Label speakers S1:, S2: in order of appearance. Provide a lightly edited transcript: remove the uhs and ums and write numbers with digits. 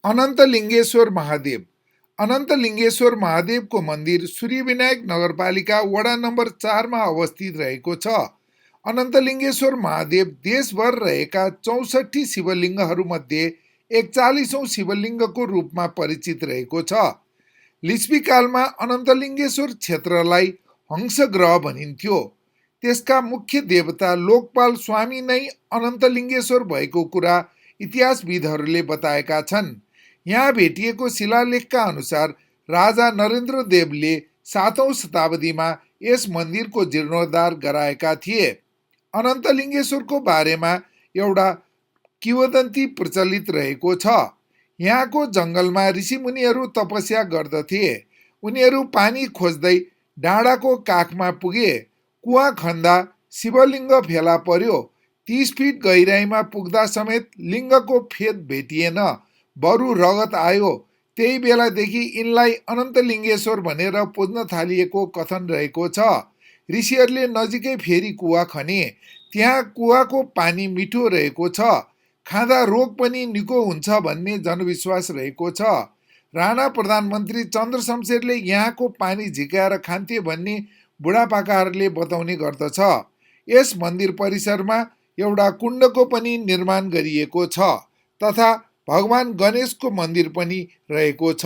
S1: अनन्तलिङ्गेश्वर महादेव। अनन्तलिङ्गेश्वर महादेवको मन्दिर सूर्यविनायक नगरपालिका वडा नम्बर 4 मा अवस्थित रहेको छ। अनन्तलिङ्गेश्वर महादेव देशभर रहेका 64 शिवलिङ्गहरूमध्ये 41औं शिवलिङ्गको रूपमा परिचित रहेको छ। लिच्छवीकालमा अनन्तलिङ्गेश्वर क्षेत्रलाई हंसग्रह भनिन्थ्यो। त्यसका मुख्य देवता लोकपाल स्वामी नै अनन्तलिङ्गेश्वर भएको कुरा इतिहासविदहरूले बताएका छन्। यहाँ भेटिएको शिलालेखका अनुसार राजा नरेन्द्र देवले 7औं शताब्दीमा यस मन्दिरको जीर्णोद्धार गराएका थिए। अनन्तलिङ्गेश्वरको बारेमा एउटा किंवदन्ती प्रचलित रहेको छ। यहाँको जङ्गलमा ऋषिमुनिहरू तपस्या गर्दथे। उनीहरू पानी खोज्दै डाँडाको काखमा पुगे। कुवा खन्दा शिवलिङ्ग फेला पर्यो। 30 फिट गहिराइमा पुग्दा समेत लिङ्गको फेद भेटिएन, बरु रगत आयो। त्यही बेलादेखि यिनलाई अनन्तलिङ्गेश्वर भनेर पुज्न थालिएको कथन रहेको छ। ऋषिहरूले नजिकै फेरि कुवा खने। त्यहाँ कुवाको पानी मिठो रहेको छ। खाँदा रोग पनि निको हुन्छ भन्ने जनविश्वास रहेको छ। राणा प्रधानमन्त्री चन्द्र शमशेरले यहाँको पानी झिकाएर खान्थे भन्ने बुढापाकाहरूले बताउने गर्दछ। यस मन्दिर परिसरमा एउटा कुण्डको पनि निर्माण गरिएको छ तथा भगवान गणेशको मन्दिर पनि रहेको छ।